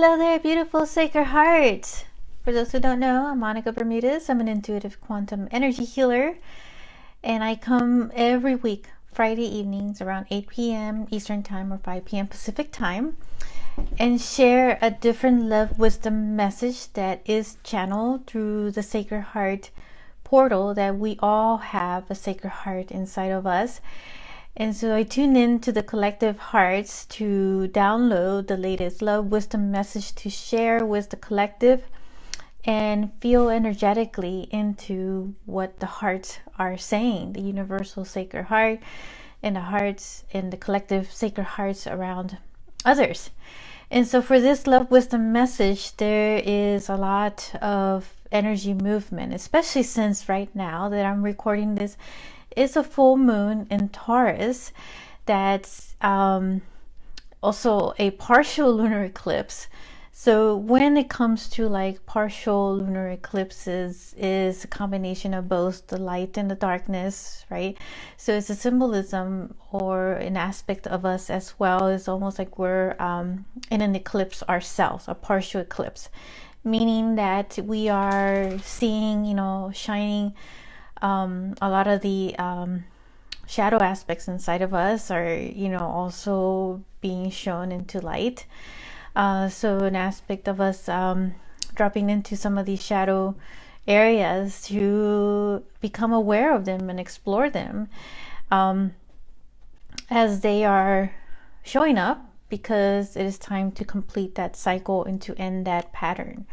Hello there, beautiful sacred heart. For those who don't know, I'm Monica Bermudez. I'm an intuitive quantum energy healer, and I come every week, Friday evenings around 8 p.m. Eastern Time or 5 p.m. Pacific Time, and share a different love wisdom message that is channeled through the Sacred Heart portal, that we all have a sacred heart inside of us. And so I tune in to the collective hearts to download the latest love wisdom message to share with the collective and feel energetically into what the hearts are saying, the universal sacred heart and the hearts and the collective sacred hearts around others. And so for this love wisdom message, there is a lot of energy movement, especially since right now that I'm recording this, it's a full moon in Taurus. That's also a partial lunar eclipse. So when it comes to like partial lunar eclipses, is a combination of both the light and the darkness, right? So it's a symbolism or an aspect of us as well. It's almost like we're in an eclipse ourselves, a partial eclipse, meaning that we are seeing, shining a lot of the shadow aspects inside of us are, also being shown into light. So an aspect of us dropping into some of these shadow areas to become aware of them and explore them as they are showing up, because it is time to complete that cycle and to end that pattern.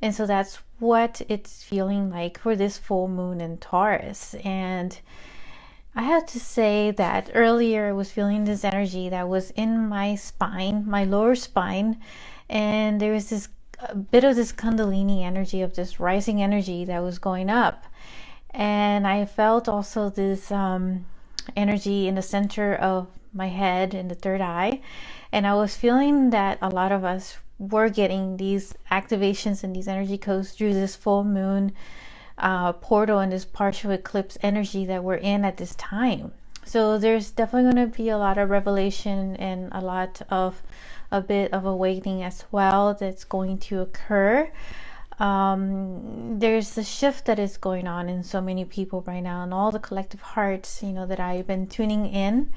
And so that's what it's feeling like for this full moon in Taurus. And I have to say that earlier I was feeling this energy that was in my spine, my lower spine, and there was this a bit of this kundalini energy, of this rising energy that was going up. And I felt also this energy in the center of my head, in the third eye. And I was feeling that a lot of us were getting these activations and these energy codes through this full moon portal and this partial eclipse energy that we're in at this time. So there's definitely going to be a lot of revelation and a bit of awakening as well that's going to occur. There's a shift that is going on in so many people right now, and all the collective hearts, that I've been tuning in.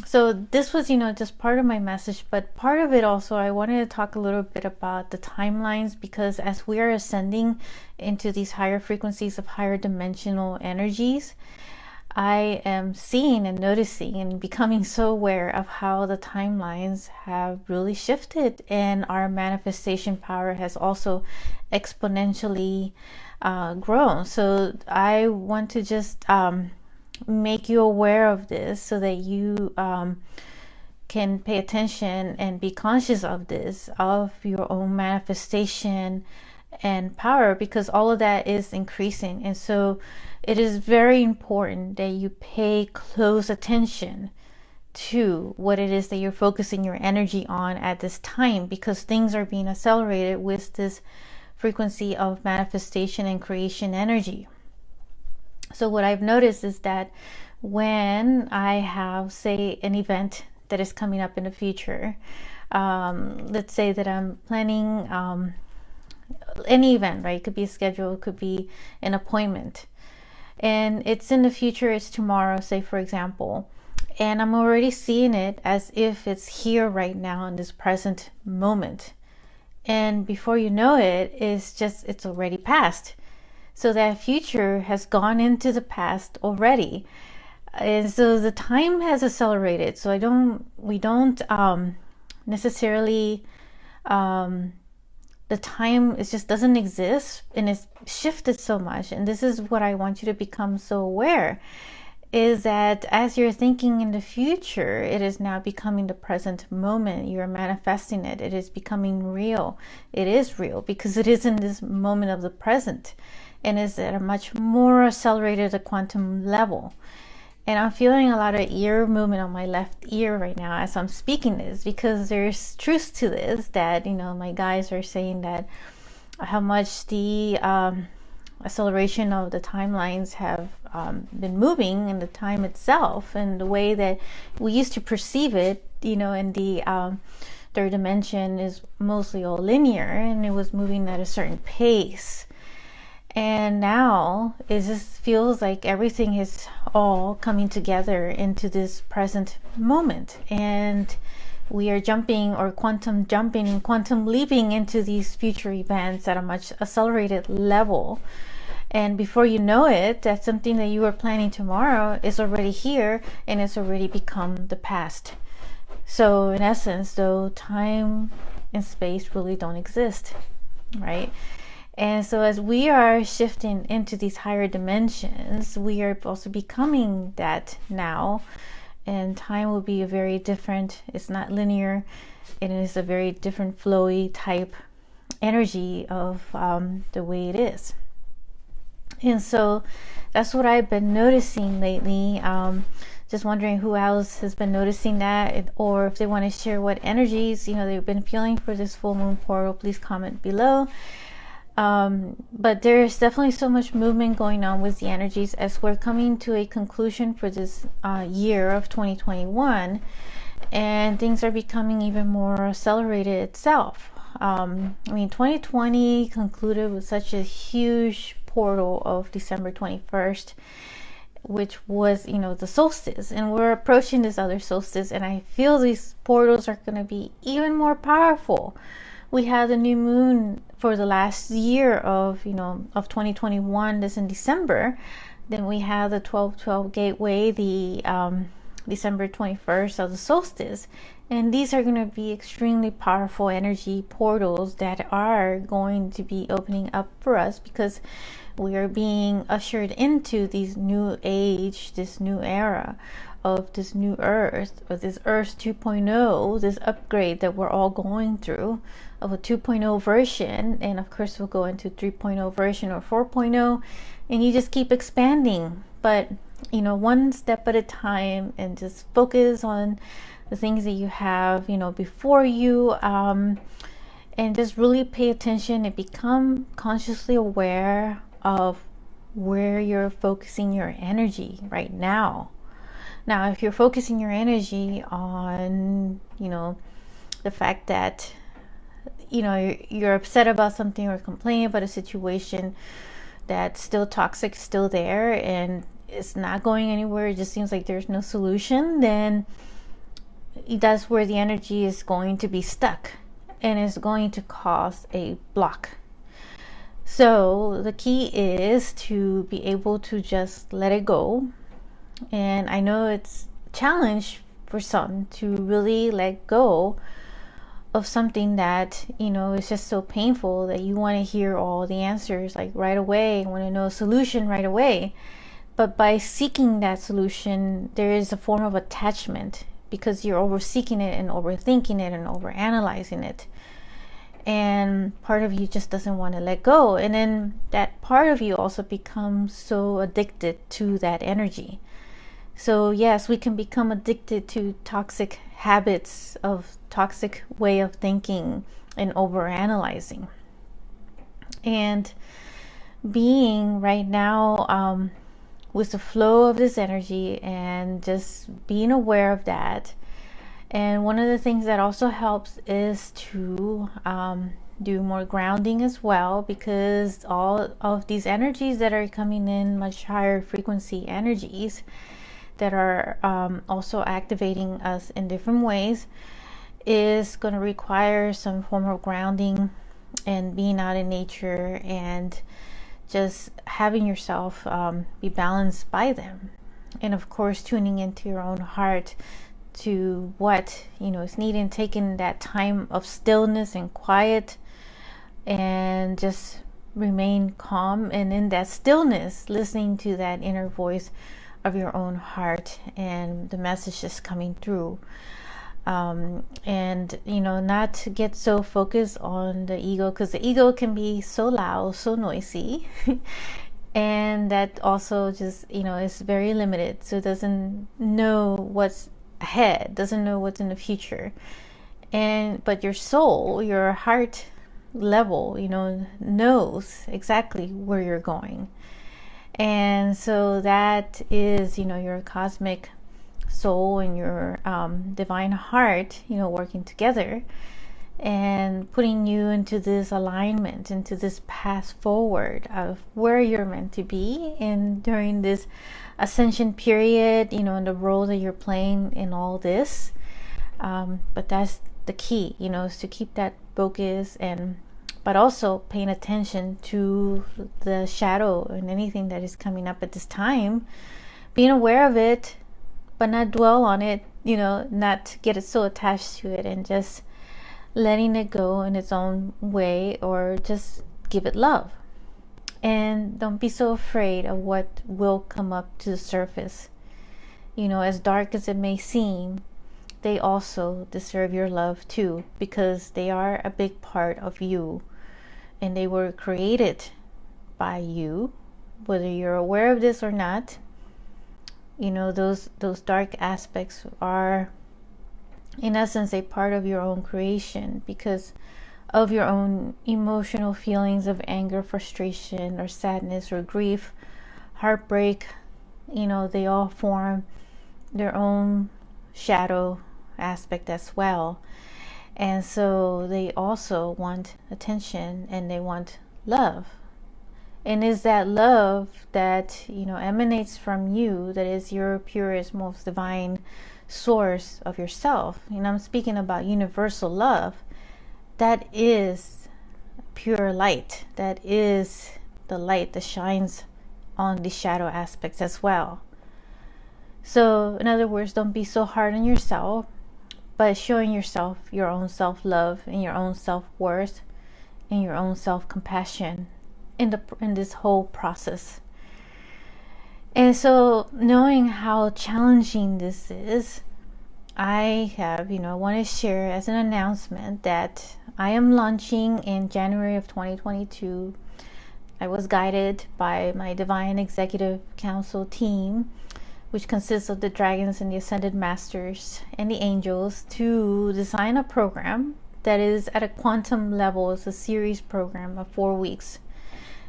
So this was, just part of my message, but part of it also, I wanted to talk a little bit about the timelines, because as we are ascending into these higher frequencies of higher dimensional energies, I am seeing and noticing and becoming so aware of how the timelines have really shifted, and our manifestation power has also exponentially grown. So I want to just make you aware of this so that you can pay attention and be conscious of this, of your own manifestation and power, because all of that is increasing. And so it is very important that you pay close attention to what it is that you're focusing your energy on at this time, because things are being accelerated with this frequency of manifestation and creation energy. So what I've noticed is that when I have, say, an event that is coming up in the future, let's say that I'm planning any event, right? It could be a schedule, it could be an appointment, and it's in the future, it's tomorrow, say for example, and I'm already seeing it as if it's here right now in this present moment. And before you know it, it's already past. So that future has gone into the past already. And so the time has accelerated. So we don't necessarily, the time, it just doesn't exist, and it's shifted so much. And this is what I want you to become so aware, is that as you're thinking in the future, it is now becoming the present moment. You're manifesting it. It is becoming real. It is real because it is in this moment of the present, and is at a much more accelerated quantum level. And I'm feeling a lot of ear movement on my left ear right now as I'm speaking this, because there's truth to this, that my guides are saying that how much the acceleration of the timelines have been moving in the time itself, and the way that we used to perceive it, in the third dimension is mostly all linear, and it was moving at a certain pace. And now it just feels like everything is all coming together into this present moment, and we are jumping, or quantum jumping and quantum leaping, into these future events at a much accelerated level. And before you know it, that something that you are planning tomorrow is already here, and it's already become the past. So in essence, though, time and space really don't exist, right? And so as we are shifting into these higher dimensions, we are also becoming that now. And time will be a very different, it's not linear. It is a very different flowy type energy of the way it is. And so that's what I've been noticing lately. Just wondering who else has been noticing that, or if they want to share what energies they've been feeling for this full moon portal, please comment below. But there's definitely so much movement going on with the energies as we're coming to a conclusion for this year of 2021, and things are becoming even more accelerated itself. 2020 concluded with such a huge portal of December 21st, which was the solstice, and we're approaching this other solstice, and I feel these portals are going to be even more powerful. We had the new moon for the last year of 2021, this in December. Then we had the 12/12 gateway, the December 21st of the solstice. And these are going to be extremely powerful energy portals that are going to be opening up for us, because we are being ushered into this new age, this new era of this new earth, or this earth 2.0, this upgrade that we're all going through, of a 2.0 version. And of course we'll go into 3.0 version or 4.0, and you just keep expanding, but one step at a time, and just focus on the things that you have before you, and just really pay attention and become consciously aware of where you're focusing your energy right now. Now, if you're focusing your energy on the fact that you're upset about something, or complaining about a situation that's still toxic, still there, and it's not going anywhere, it just seems like there's no solution, then that's where the energy is going to be stuck, and it's going to cause a block. So the key is to be able to just let it go. And I know it's a challenge for some to really let go of something that is just so painful, that you want to hear all the answers like right away, want to know a solution right away. But by seeking that solution, there is a form of attachment, because you're over seeking it and overthinking it and over analyzing it, and part of you just doesn't want to let go. And then that part of you also becomes so addicted to that energy. So yes, we can become addicted to toxic habits, of toxic way of thinking and over analyzing. And being right now with the flow of this energy, and just being aware of that. And one of the things that also helps is to do more grounding as well, because all of these energies that are coming in, much higher frequency energies that are also activating us in different ways, is going to require some form of grounding and being out in nature, and just having yourself be balanced by them. And of course, tuning into your own heart, to what is needed, taking that time of stillness and quiet, and just remain calm, and in that stillness, listening to that inner voice of your own heart, and the message is coming through. And not to get so focused on the ego, because the ego can be so loud, so noisy and that also just is very limited, so it doesn't know what's ahead, doesn't know what's in the future. But your soul, your heart level, knows exactly where you're going. And so that is your cosmic soul and your divine heart, working together and putting you into this alignment, into this path forward of where you're meant to be and during this ascension period, and the role that you're playing in all this. But that's the key, is to keep that focus, but also paying attention to the shadow and anything that is coming up at this time, being aware of it, but not dwell on it, not get it so attached to it, and just letting it go in its own way, or just give it love. And don't be so afraid of what will come up to the surface. As dark as it may seem, they also deserve your love too, because they are a big part of you and they were created by you, whether you're aware of this or not. Those dark aspects are in essence a part of your own creation, because of your own emotional feelings of anger, frustration, or sadness, or grief, heartbreak. They all form their own shadow aspect as well. And so they also want attention and they want love. And is that love that emanates from you, that is your purest, most divine source of yourself. I'm speaking about universal love. That is pure light. That is the light that shines on the shadow aspects as well. So in other words, don't be so hard on yourself, but showing yourself your own self-love and your own self-worth and your own self-compassion in this whole process. And so knowing how challenging this is, I have, want to share as an announcement that I am launching in January of 2022. I was guided by my Divine Executive Council team, which consists of the dragons and the ascended masters and the angels, to design a program that is at a quantum level. It's a series program of 4 weeks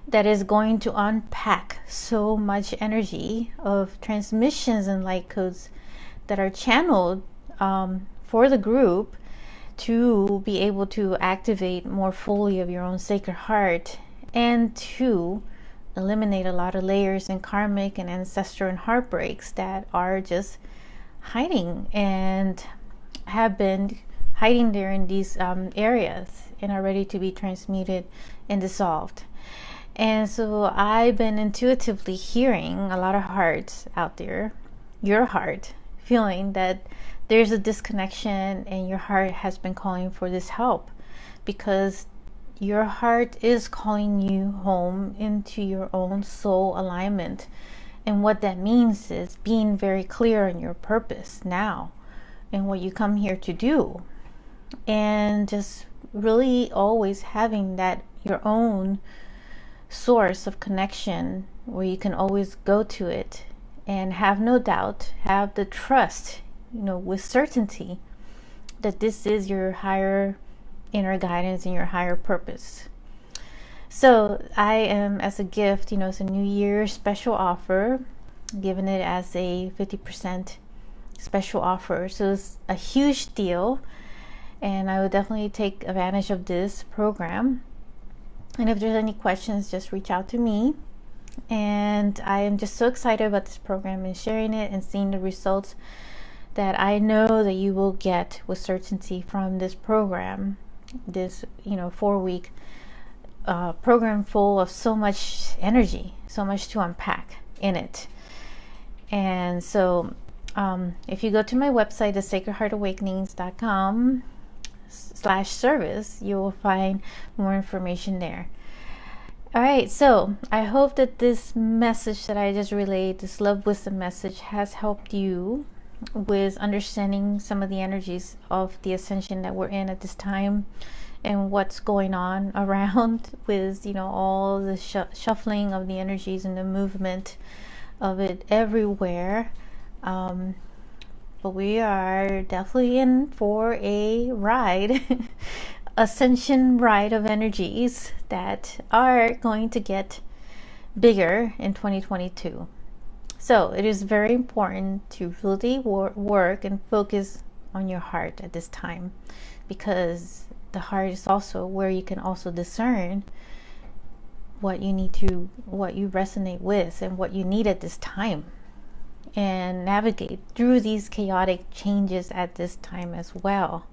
that is going to unpack so much energy of transmissions and light codes that are channeled for the group to be able to activate more fully of your own sacred heart, and to eliminate a lot of layers and karmic and ancestral and heartbreaks that are just hiding and have been hiding there in these areas and are ready to be transmuted and dissolved. And so I've been intuitively hearing a lot of hearts out there, your heart, feeling that there's a disconnection and your heart has been calling for this help, because your heart is calling you home into your own soul alignment. And what that means is being very clear on your purpose now and what you come here to do, and just really always having that your own source of connection where you can always go to it and have no doubt, have the trust, with certainty that this is your higher inner guidance and your higher purpose. So I am, as a gift, it's a New Year special offer, giving it as a 50% special offer. So it's a huge deal, and I would definitely take advantage of this program. And if there's any questions, just reach out to me. And I am just so excited about this program and sharing it and seeing the results that I know that you will get with certainty from this program. This 4-week program full of so much energy, so much to unpack in it. And so if you go to my website, thesacredheartawakenings.com/service, you will find more information there. All right, so I hope that this message that I just relayed, this love wisdom message, has helped you with understanding some of the energies of the ascension that we're in at this time, and what's going on around with all the shuffling of the energies and the movement of it everywhere. But we are definitely in for a ride, ascension ride of energies that are going to get bigger in 2022. So it is very important to really work and focus on your heart at this time, because the heart is also where you can also discern what you need to, what you resonate with, and what you need at this time, and navigate through these chaotic changes at this time as well.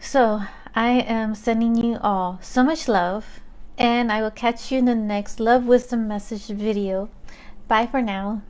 So I am sending you all so much love, and I will catch you in the next Love Wisdom Message video. Bye for now.